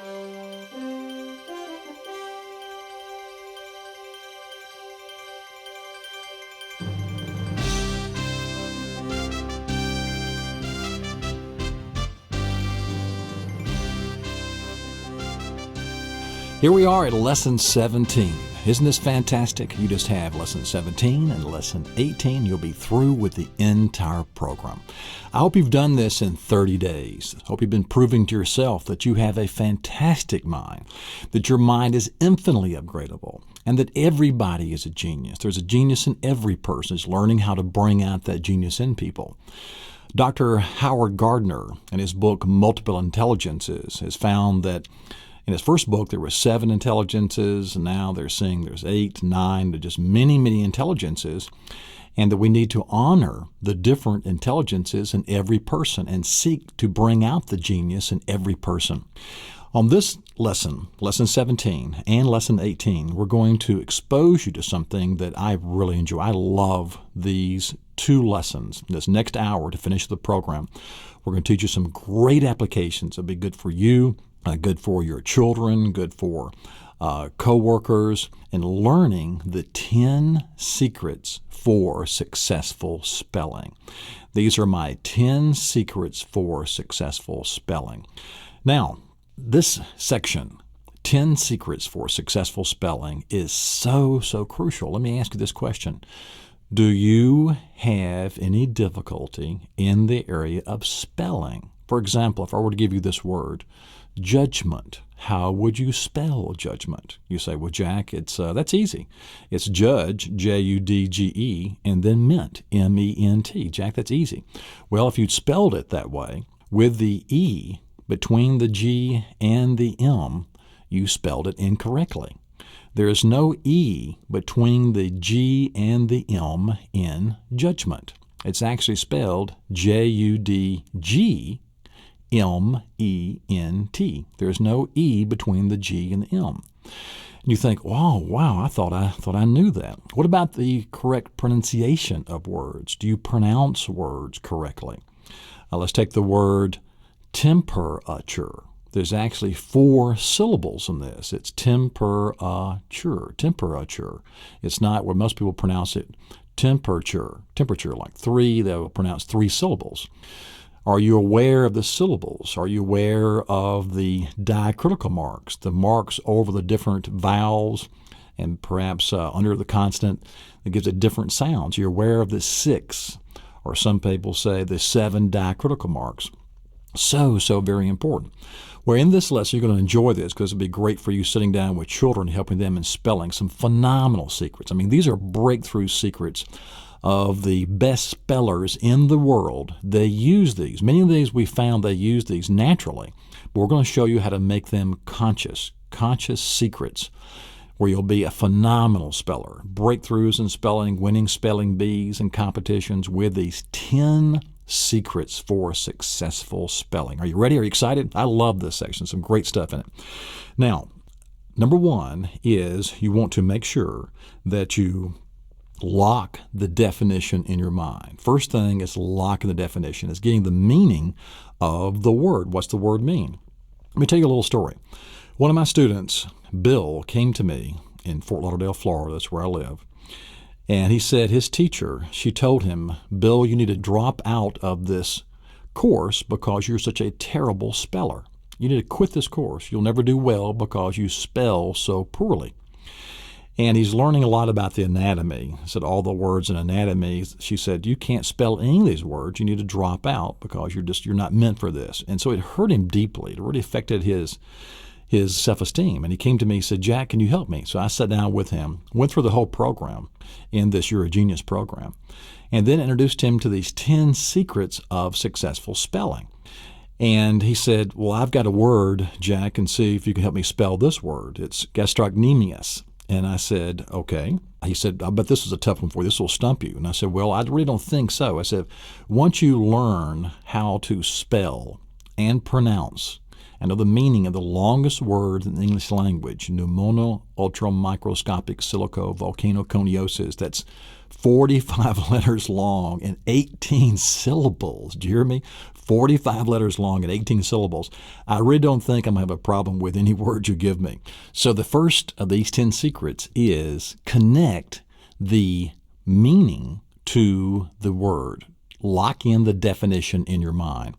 Here we are at Lesson 17. Isn't this fantastic? You just have Lesson 17 and Lesson 18. You'll be through with the entire program. I hope you've done this in 30 days. I hope you've been proving to yourself that you have a fantastic mind, that your mind is infinitely upgradable, and that everybody is a genius. There's a genius in every person. It's learning how to bring out that genius in people. Dr. Howard Gardner, in his book Multiple Intelligences, has found that in his first book, there were 7 intelligences, and now they're saying there's 8, 9, just many, many intelligences, and that we need to honor the different intelligences in every person and seek to bring out the genius in every person. On this lesson, Lesson 17 and Lesson 18, we're going to expose you to something that I really enjoy. I love these 2 lessons. This next hour to finish the program, we're going to teach you some great applications that'll be good for you, good for your children, good for co-workers, and learning the 10 secrets for successful spelling. These are my 10 secrets for successful spelling. Now, this section, 10 secrets for successful spelling, is so crucial. Let me ask you this question. Do you have any difficulty in the area of spelling? For example, if I were to give you this word, judgment, how would you spell judgment? You say, well, Jack, that's easy. It's judge, J-U-D-G-E, and then ment, M-E-N-T. Jack, that's easy. Well, if you'd spelled it that way, with the E between the G and the M, you spelled it incorrectly. There is no E between the G and the M in judgment. It's actually spelled J-U-D-G M-E-N-T. There's no E between the G and the M. And you think, oh, wow, I thought I knew that. What about the correct pronunciation of words? Do you pronounce words correctly? Let's take the word temperature. There's actually 4 syllables in this. It's temperature. It's not where most people pronounce it temperature, like 3, they'll pronounce 3 syllables. Are you aware of the syllables? Are you aware of the diacritical marks, the marks over the different vowels and perhaps under the consonant that gives it different sounds? You're aware of the 6, or some people say the 7 diacritical marks. So very important. Well, in this lesson, you're going to enjoy this because it'll be great for you sitting down with children, helping them in spelling. Some phenomenal secrets. I mean, these are breakthrough secrets of the best spellers in the world. They use these. Many of these we found they use these naturally, but we're going to show you how to make them conscious secrets where you'll be a phenomenal speller. Breakthroughs in spelling, winning spelling bees and competitions with these 10 secrets for successful spelling. Are you ready? Are you excited? I love this section. Some great stuff in it. Now, number 1 is you want to make sure that you lock the definition in your mind. First thing is locking the definition, is getting the meaning of the word. What's the word mean? Let me tell you a little story. One of my students, Bill, came to me in Fort Lauderdale, Florida. That's where I live. And he said his teacher, she told him, Bill, you need to drop out of this course because you're such a terrible speller. You need to quit this course. You'll never do well because you spell so poorly. And he's learning a lot about the anatomy. I said all the words in anatomy. She said, you can't spell any of these words. You need to drop out because you're not meant for this. And so it hurt him deeply. It really affected his self-esteem. And he came to me and said, Jack, can you help me? So I sat down with him, went through the whole program in this You're a Genius program, and then introduced him to these 10 secrets of successful spelling. And he said, well, I've got a word, Jack, and see if you can help me spell this word. It's gastrocnemius. And I said, okay. He said, I bet this is a tough one for you. This will stump you. And I said, well, I really don't think so. I said, once you learn how to spell and pronounce I know the meaning of the longest word in the English language, pneumono ultramicroscopic silico volcanoconiosis. That's 45 letters long and 18 syllables. Do you hear me? 45 letters long and 18 syllables. I really don't think I'm going to have a problem with any word you give me. So the first of these 10 secrets is connect the meaning to the word. Lock in the definition in your mind.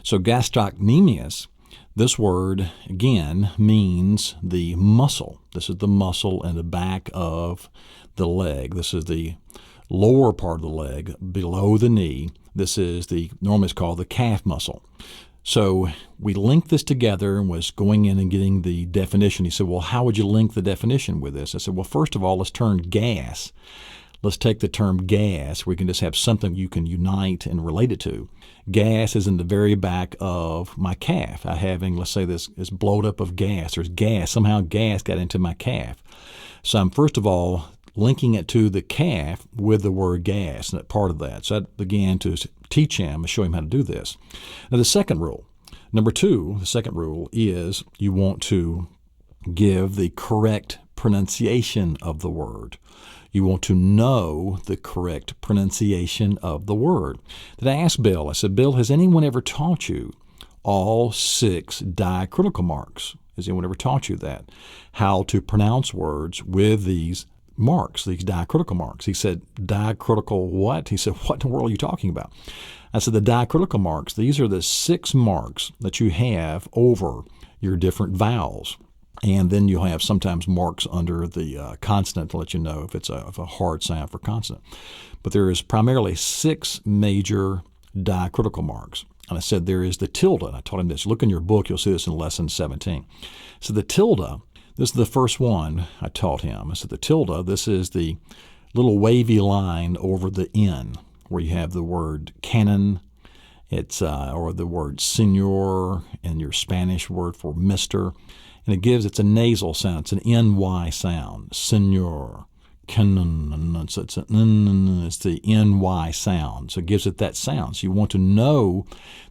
So gastrocnemius, this word, again, means the muscle. This is the muscle in the back of the leg. This is the lower part of the leg, below the knee. This is normally it's called the calf muscle. So we linked this together and was going in and getting the definition. He said, well, how would you link the definition with this? I said, well, first of all, let's turn gas. Let's take the term gas. We can just have something you can unite and relate it to. Gas is in the very back of my calf. I having, let's say this is blowed up of gas. There's gas. Somehow gas got into my calf. So I'm first of all linking it to the calf with the word gas, and that part of that. So I began to teach him and show him how to do this. Now the second rule, number 2, the second rule is you want to give the correct pronunciation of the word. You want to know the correct pronunciation of the word. Then I asked Bill, I said, Bill, has anyone ever taught you all 6 diacritical marks? Has anyone ever taught you that? How to pronounce words with these marks, these diacritical marks? He said, diacritical what? He said, what in the world are you talking about? I said, the diacritical marks, these are the 6 marks that you have over your different vowels. And then you'll have sometimes marks under the consonant to let you know if it's a hard sound for consonant. But there is primarily 6 major diacritical marks. And I said there is the tilde. And I taught him this. Look in your book. You'll see this in lesson 17. So the tilde, this is the first one I taught him. I said the tilde, this is the little wavy line over the N where you have the word canon, or the word senor, and your Spanish word for mister. And it's a nasal sound. It's an NY sound. Senor, canon. It's the NY sound. So it gives it that sound. So you want to know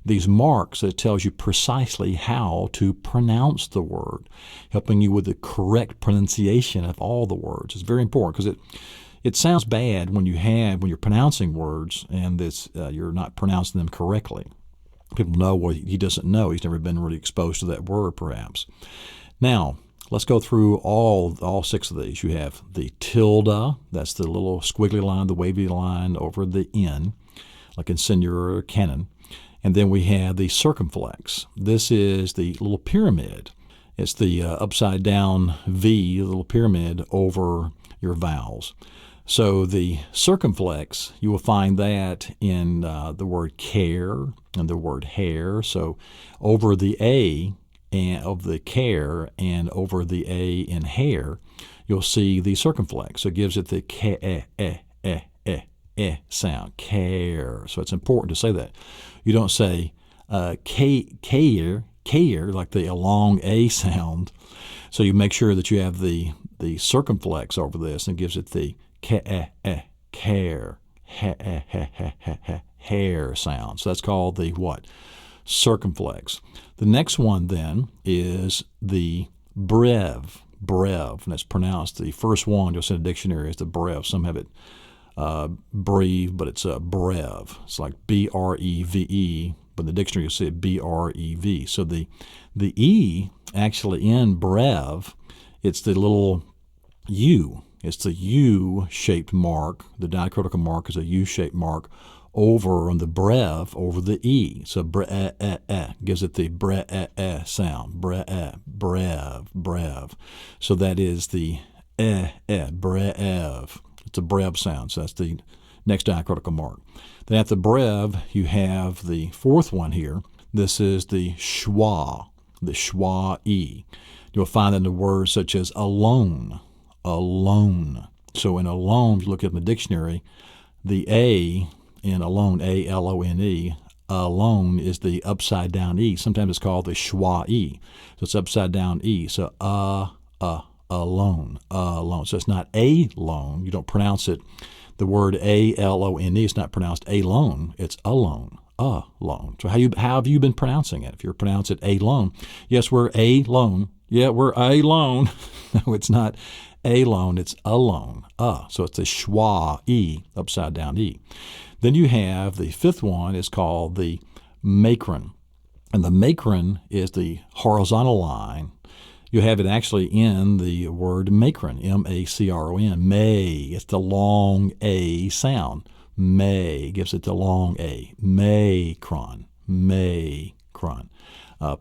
these marks that tells you precisely how to pronounce the word, helping you with the correct pronunciation of all the words. It's very important because it sounds bad when you're pronouncing words and you're not pronouncing them correctly. People know, well, he doesn't know. He's never been really exposed to that word, perhaps. Now, let's go through all 6 of these. You have the tilde, that's the little squiggly line, the wavy line over the N, like in senor or canon. And then we have the circumflex. This is the little pyramid. It's the upside down V, the little pyramid over your vowels. So the circumflex, you will find that in the word care and the word hair. So over the A and of the care and over the A in hair, you'll see the circumflex. So it gives it the sound, care. So it's important to say that. You don't say care, like the long A sound. So you make sure that you have the circumflex over this, and it gives it the care, hair sound. So that's called the what? Circumflex. The next one then is the brev, and it's pronounced, the first one you'll see in a dictionary is the brev. Some have it breve, but it's a brev. It's like B-R-E-V-E, but in the dictionary you'll see it B-R-E-V. So the E actually in brev, it's the little U. It's the U-shaped mark. The diacritical mark is a U-shaped mark over on the brev over the E. So gives it the sound. Brev. So that is the brev. It's a brev sound. So that's the next diacritical mark. Then at the brev, you have the fourth one here. This is the schwa E. You'll find that in the words such as alone. So in alone, if you look at the dictionary, the A in alone, A-L-O-N-E, alone is the upside down E. Sometimes it's called the schwa E. So it's upside down E. So alone. So it's not a-lone. You don't pronounce it. The word A-L-O-N-E is not pronounced alone. It's alone. alone. So how have you been pronouncing it? If you're pronouncing it alone, yes, we're alone. Yeah, we're alone. No, it's not alone. It's alone. So it's a schwa, E, upside down E. Then you have the fifth one is called the macron. And the macron is the horizontal line. You have it actually in the word macron, M-A-C-R-O-N, may. It's the long A sound. May gives it the long A. Macron, macron.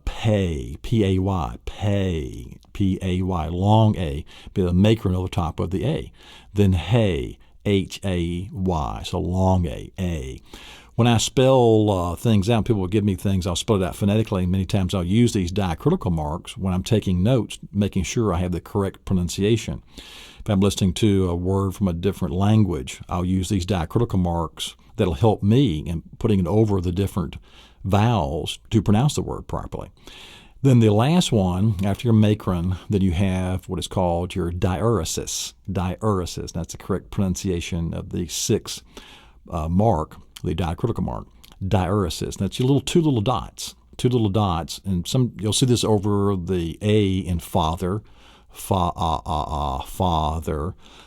Pay, P-A-Y, pay, P-A-Y, long A, be the macron over top of the A. Then hay, H-A-Y, so long A. When I spell things out, people will give me things, I'll spell it out phonetically. Many times I'll use these diacritical marks when I'm taking notes, making sure I have the correct pronunciation. If I'm listening to a word from a different language, I'll use these diacritical marks that'll help me in putting it over the different vowels to pronounce the word properly. Then the last one, after your macron, then you have what is called your diaeresis. Diaeresis, that's the correct pronunciation of the sixth mark, the diacritical mark. Diaeresis, that's your two little dots, and you'll see this over the A in father, father.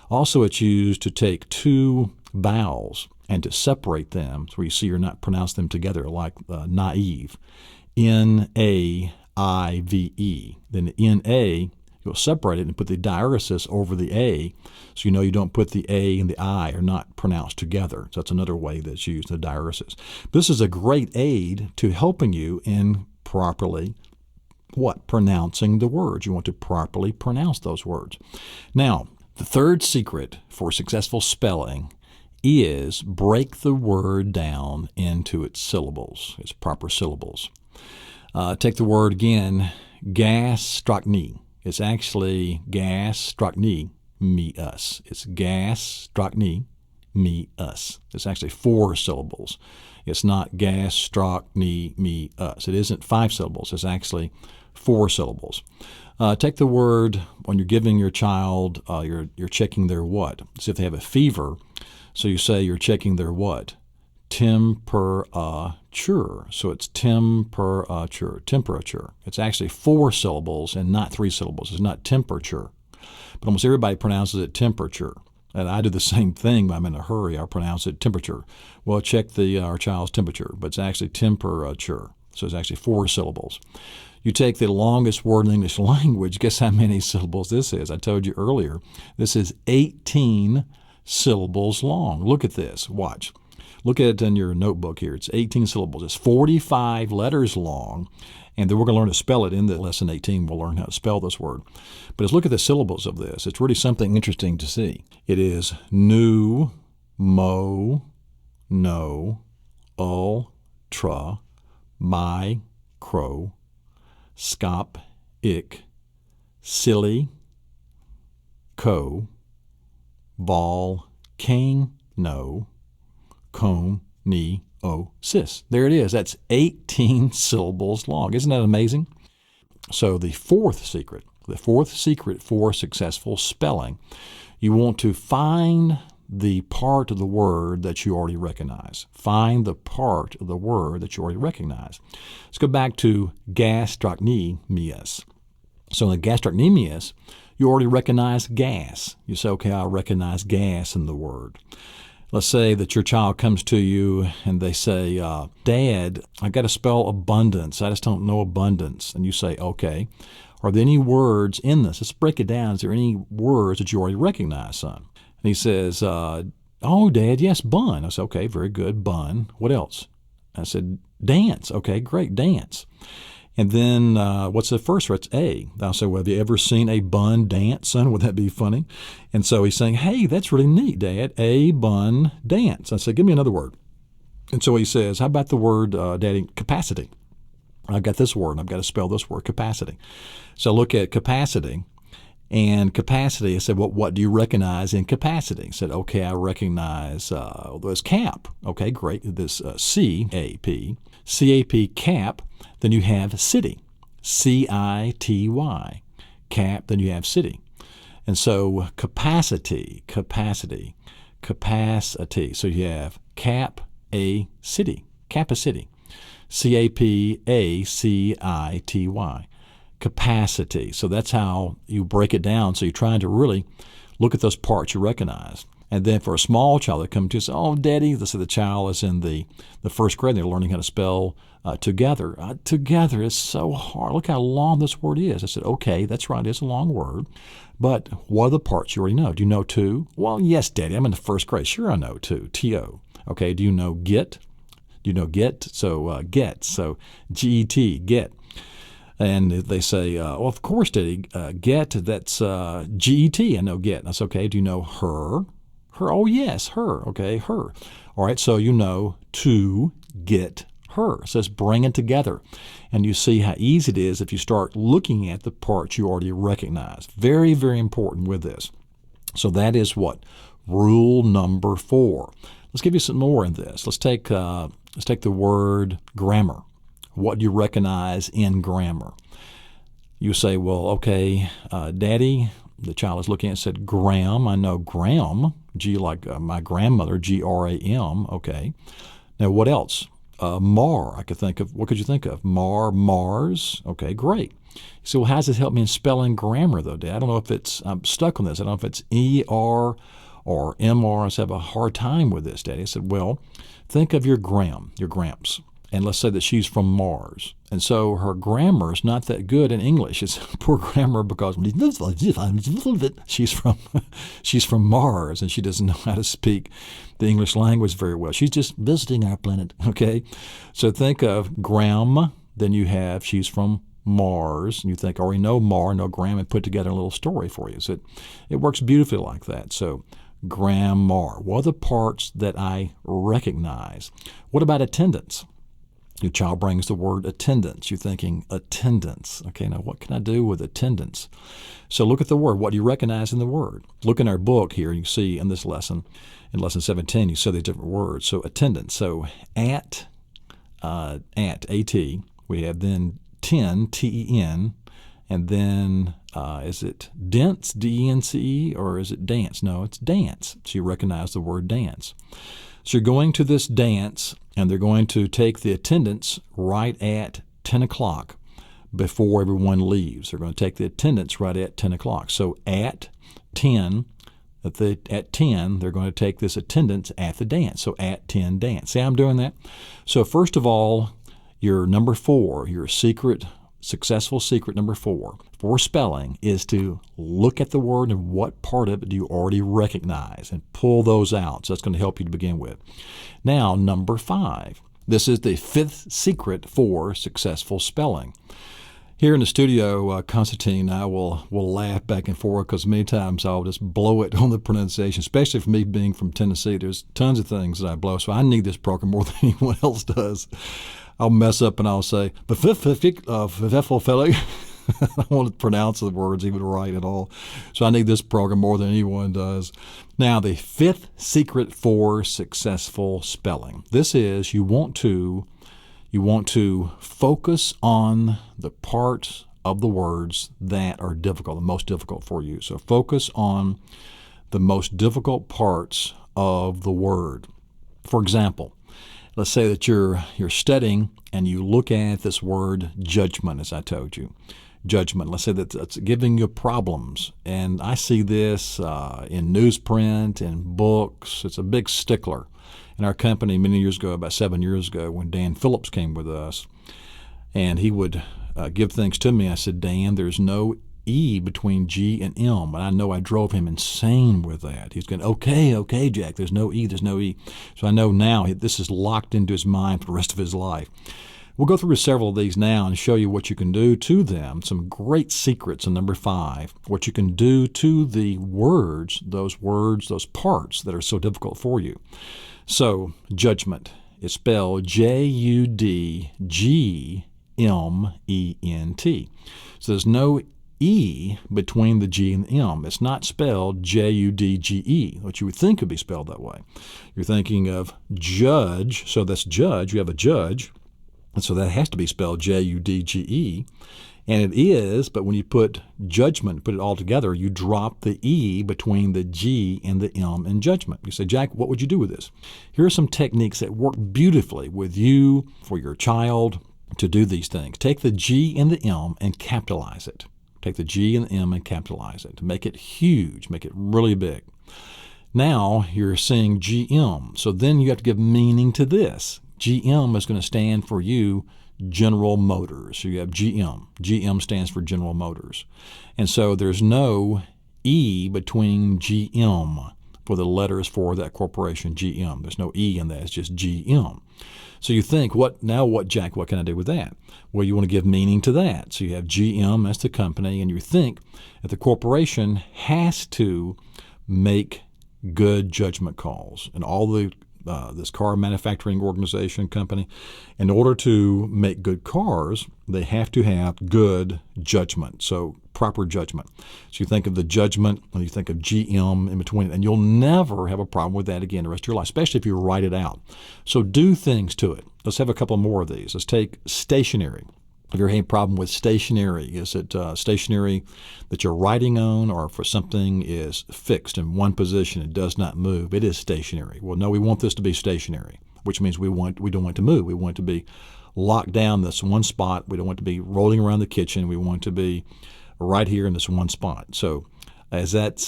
Also, it's used to take two vowels and to separate them, so you see you're not pronouncing them together like naive. N-A-I-V-E. Then N-A, you'll separate it and put the diaeresis over the A, so you know you don't put the A and the I are not pronounced together. So that's another way that's used, the diaeresis. This is a great aid to helping you in properly pronouncing the words. You want to properly pronounce those words. Now, the third secret for successful spelling is break the word down into its syllables, its proper syllables. Take the word again, gastrochny. It's actually gastrochny, me, us. It's gastrochny, me, us. It's actually 4 syllables. It's not gastrochny, me, us. It isn't 5 syllables. It's actually 4 syllables. Take the word when you're giving your child, you're checking their what. See if they have a fever. So you say you're checking their what? Temperature. So it's temperature. It's actually 4 syllables and not 3 syllables. It's not temperature. But almost everybody pronounces it temperature. And I do the same thing when I'm in a hurry. I pronounce it temperature. Well, check our child's temperature, but it's actually temperature. So it's actually 4 syllables. You take the longest word in the English language. Guess how many syllables this is? I told you earlier. This is 18 syllables long. Look at this. Watch. Look at it in your notebook here. It's 18 syllables. It's 45 letters long. And then we're going to learn to spell it in the lesson 18. We'll learn how to spell this word. But let's look at the syllables of this. It's really something interesting to see. It is nu, mo, no, ultra, my, crow, scop, ick, silly, co, ball, king, no, cone, knee, o, sis. There it is. That's 18 syllables long. Isn't that amazing? So the fourth secret for successful spelling, you want to find the part of the word that you already recognize. Find the part of the word that you already recognize. Let's go back to gastrocnemius. So in gastrocnemius, you already recognize gas. You say, okay, I recognize gas in the word. Let's say that your child comes to you and they say, Dad, I got to spell abundance. I just don't know abundance. And you say, okay, are there any words in this? Let's break it down. Is there any words that you already recognize, son? And he says, oh, Dad, yes, bun. I said, okay, very good, bun. What else? I said, dance. Okay, great, dance. And then what's the first word? It's A. I'll say, well, have you ever seen a bun dance, son? Would that be funny? And so he's saying, hey, that's really neat, Dad. A bun dance. I said, give me another word. And so he says, how about the word, Daddy, capacity? I've got this word, and I've got to spell this word, capacity. So look at capacity. And capacity, I said, well, what do you recognize in capacity? I said, okay, I recognize this cap. Okay, great. This C-A-P. C-A-P, cap. Then you have city. C-I-T-Y. Cap, then you have city. And so capacity. So you have cap, a city. Capacity. C-A-P-A-C-I-T-Y. Capacity. So that's how you break it down. So you're trying to really look at those parts you recognize. And then for a small child that comes to you and says, oh, Daddy, let's say the child is in the first grade, they're learning how to spell together. Together is so hard. Look how long this word is. I said, okay, that's right, it's a long word. But what are the parts you already know? Do you know two? Well, yes, Daddy, I'm in the first grade. Sure, I know two, T-O. Okay, do you know get? Do you know get? So get, so G-E-T, get. And they say, well, of course, Daddy, get, that's G-E-T, I know get. That's okay. Do you know her? Her, oh, yes, her. Okay, her. All right, so you know to get her. It says bring it together. And you see how easy it is if you start looking at the parts you already recognize. Very, very important with this. So that is what? Rule number 4. Let's give you some more in this. Let's take the word grammar. What do you recognize in grammar? You say, well, okay, Daddy, the child is looking at and said, gram. I know gram, G like my grandmother, G-R-A-M. Okay. Now, what else? Mar. I could think of, what could you think of? Mars. Okay, great. So how does this help me in spelling grammar, though, Dad? I don't know if I'm stuck on this. I don't know if it's E-R or M-R. I just have a hard time with this, Daddy. I said, well, think of your gramps. And let's say that she's from Mars. And so her grammar is not that good in English. It's poor grammar because she's from Mars and she doesn't know how to speak the English language very well. She's just visiting our planet, okay? So think of gram, then you have she's from Mars, and you think, I already know Mar, know gram, and put together a little story for you. So it works beautifully like that. So grammar. What are the parts that I recognize? What about attendance? Your child brings the word attendance. You're thinking attendance. Okay, now what can I do with attendance? So look at the word. What do you recognize in the word? Look in our book here. You see in this lesson, in lesson 17, you see these different words. So attendance. So at, A-T, we have then 10, T-E-N, and then is it dence, D-E-N-C-E, or is it dance? No, it's dance. So you recognize the word dance. So you're going to this dance, and they're going to take the attendance right at 10 o'clock before everyone leaves. They're going to take the attendance right at 10 o'clock. So at 10, at 10, they're going to take this attendance at the dance. So at 10 dance. See how I'm doing that? So first of all, your number 4, your successful secret number 4 for spelling is to look at the word and what part of it do you already recognize and pull those out. So that's going to help you to begin with. Now, number 5. This is the 5th secret for successful spelling. Here in the studio, Constantine and I will laugh back and forth because many times I'll just blow it on the pronunciation, especially for me being from Tennessee. There's tons of things that I blow, so I need this program more than anyone else does. I'll mess up and I'll say, I don't want to pronounce the words even right at all. So I need this program more than anyone does. Now, the 5th secret for successful spelling. This is you want to focus on the parts of the words that are difficult, the most difficult for you. So focus on the most difficult parts of the word. For example, let's say that you're studying and you look at this word judgment, as I told you. Judgment. Let's say that it's giving you problems. And I see this in newsprint and books. It's a big stickler. In our company many years ago, about 7 years ago, when Dan Phillips came with us, and he would give things to me, I said, Dan, there's no E between G and M. And I know I drove him insane with that. He's going, okay, Jack, there's no E. So I know now this is locked into his mind for the rest of his life. We'll go through several of these now and show you what you can do to them. Some great secrets in number 5. What you can do to the words, those parts that are so difficult for you. So, judgment is spelled J-U-D-G-M-E-N-T. So there's no E between the G and the M. It's not spelled J-U-D-G-E, which you would think would be spelled that way. You're thinking of judge, so that's judge. You have a judge. And so that has to be spelled Judge. And it is, but when you put judgment, put it all together, you drop the E between the G and the M in judgment. You say, Jack, what would you do with this? Here are some techniques that work beautifully with you, for your child, to do these things. Take the G and the M and capitalize it. Take the G and the M and capitalize it to make it huge, make it really big. Now you're seeing GM. So then you have to give meaning to this. GM is going to stand for you, General Motors. So you have GM. GM stands for General Motors. And so there's no E between GM for the letters for that corporation, GM. There's no E in that. It's just GM. So you think, Jack, what can I do with that? Well, you want to give meaning to that. So you have GM, that's the company, and you think that the corporation has to make good judgment calls. And all this car manufacturing organization company, in order to make good cars, they have to have good judgment, so proper judgment. So you think of the judgment, when you think of GM in between, and you'll never have a problem with that again the rest of your life, especially if you write it out. So do things to it. Let's have a couple more of these. Let's take stationery. Have you ever had a problem with stationery? Is it stationery that you're writing on, or for something is fixed in one position, it does not move? It is stationary. Well, no, we want this to be stationary, which means we don't want it to move. We want it to be locked down this one spot. We don't want it to be rolling around the kitchen. We want it to be right here in this one spot. So is that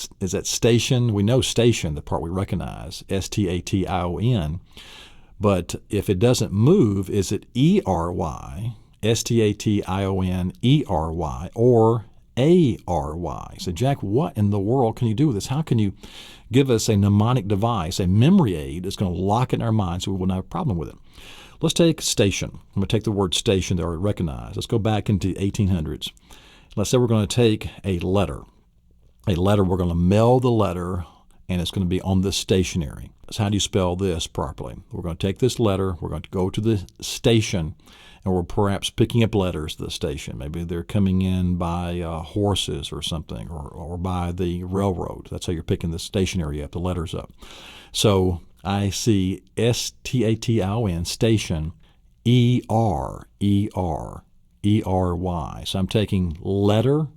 station? We know station, the part we recognize, STATION. But if it doesn't move, is it ERY? STATIONERY or ARY. So, Jack, what in the world can you do with this? How can you give us a mnemonic device, a memory aid that's going to lock it in our minds so we will not have a problem with it? Let's take station. I'm going to take the word station that I recognize. Let's go back into the 1800s. Let's say we're going to take a letter. We're going to mail the letter, and it's going to be on this stationery. So how do you spell this properly? We're going to take this letter. We're going to go to the station, and we're perhaps picking up letters to the station. Maybe they're coming in by horses or something, or by the railroad. That's how you're picking the stationery up, the letters up. So I see STATION, station, ERERY. So I'm taking letter,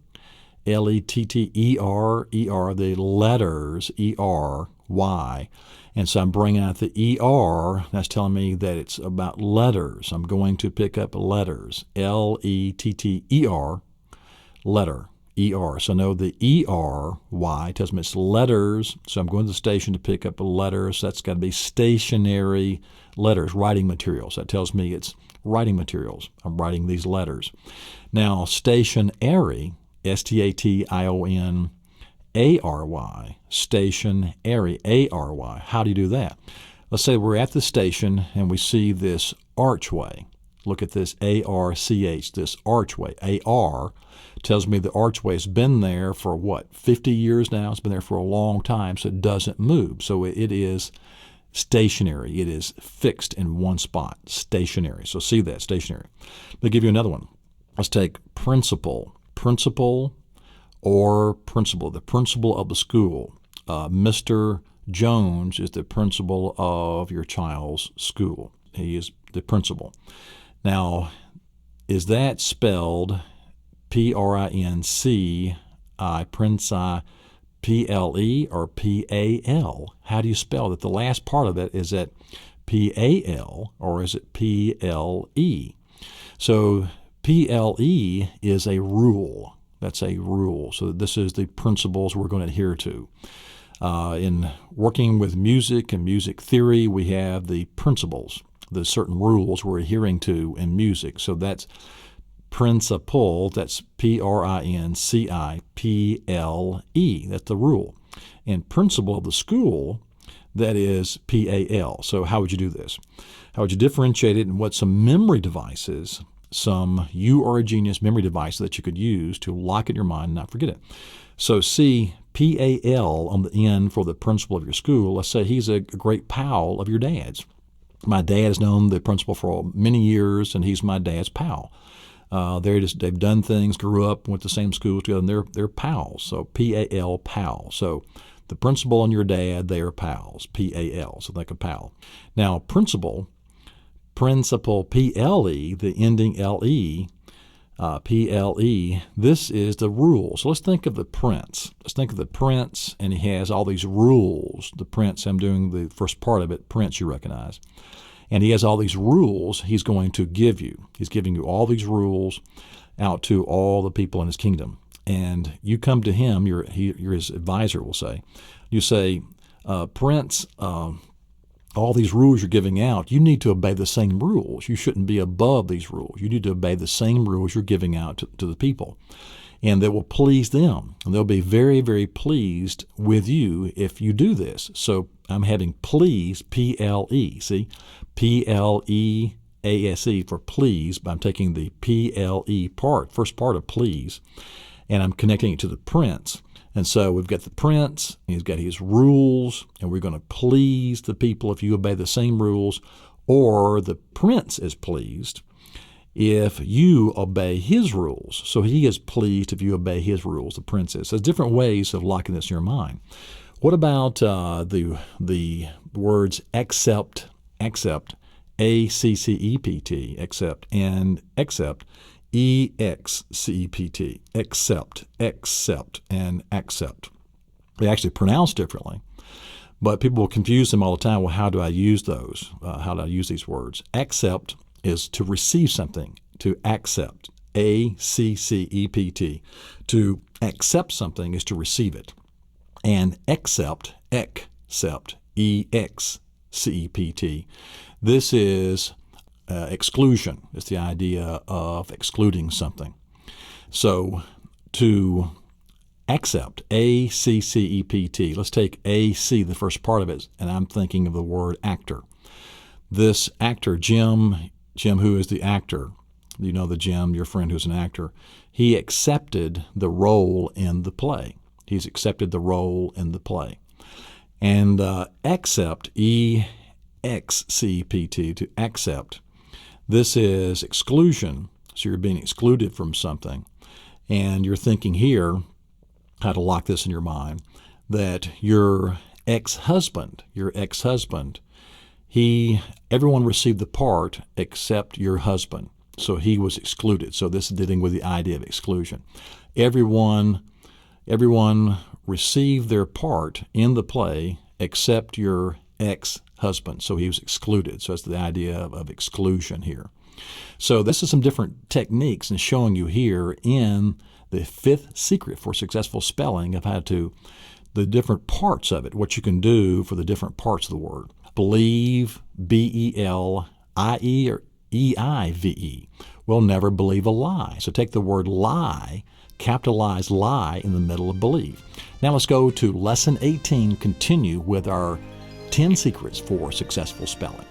LETTER, the letters, ERY. And so I'm bringing out the ER. That's telling me that it's about letters. I'm going to pick up letters, LETTER, letter, ER. So no, the ERY tells me it's letters. So I'm going to the station to pick up letters. That's got to be stationary letters, writing materials. That tells me it's writing materials. I'm writing these letters. Now, stationary, STATIONARY, stationary, ARY. How do you do that? Let's say we're at the station and we see this archway. Look at this ARCH, this archway. AR tells me the archway has been there for 50 years now? It's been there for a long time, so it doesn't move. So it is stationary. It is fixed in one spot, stationary. So see that, stationary. Let me give you another one. Let's take principal. Principal or principal, the principal of the school. Mr. Jones is the principal of your child's school. He is the principal. Now, is that spelled PRINCI, PLE, or PAL? How do you spell that? The last part of it, is it PAL or is it PLE? So PLE is a rule. That's a rule. So this is the principles we're going to adhere to. In working with music and music theory, we have the principles, the certain rules we're adhering to in music. So that's principle, that's PRINCIPLE, that's the rule. And principal of the school, that is PAL. So how would you do this? How would you differentiate it, and what some memory devices, some you are a genius memory device that you could use to lock it in your mind and not forget it? So see PAL on the end for the principal of your school. Let's say he's a great pal of your dad's. My dad has known the principal for many years, and he's my dad's pal. They've done things, grew up, went to the same schools together, and they're pals. So PAL, pal. So the principal and your dad, they are pals. PAL. So like a pal. Now principal principle, PLE, the ending LE, PLE, this is the rule. So let's think of the prince. Let's think of the prince, and he has all these rules. The prince, I'm doing the first part of it, prince you recognize. And he has all these rules he's going to give you. He's giving you all these rules out to all the people in his kingdom. And you come to him, you're his advisor, we'll say. You say, Prince, all these rules you're giving out, you need to obey the same rules. You shouldn't be above these rules. You need to obey the same rules you're giving out to the people. And that will please them. And they'll be very, very pleased with you if you do this. So I'm having please, P-L-E, see? P-L-E-A-S-E for please, but I'm taking the P-L-E part, first part of please, and I'm connecting it to the prince. And so we've got the prince, and he's got his rules, and we're going to please the people if you obey the same rules, or the prince is pleased if you obey his rules. So he is pleased if you obey his rules, the prince is. So there's different ways of locking this in your mind. What about the words accept, A-C-C-E-P-T, accept, and accept, E-X-C-E-P-T, accept, and accept. They actually pronounce differently, but people will confuse them all the time. Well, how do I use those? How do I use these words? Accept is to receive something, to accept, A-C-C-E-P-T. To accept something is to receive it. And accept, E-X-C-E-P-T. This is exclusion. It's the idea of excluding something. So to accept, A-C-C-E-P-T. Let's take A-C, the first part of it, and I'm thinking of the word actor. This actor, Jim, who is the actor, you know the Jim, your friend who's an actor, he accepted the role in the play. He's accepted the role in the play. And accept, E-X-C-E-P-T, to accept. This is exclusion, so you're being excluded from something. And you're thinking here, how to lock this in your mind, that your ex-husband, everyone received the part except your husband. So he was excluded. So this is dealing with the idea of exclusion. Everyone received their part in the play except your ex-husband. So he was excluded. So that's the idea of exclusion here. So this is some different techniques in showing you here in the fifth secret for successful spelling of how to, the different parts of it, what you can do for the different parts of the word. Believe, B-E-L-I-E or E-I-V-E. We'll never believe a lie. So take the word lie, capitalize lie in the middle of believe. Now let's go to Lesson 18, continue with our 10 secrets for successful spelling.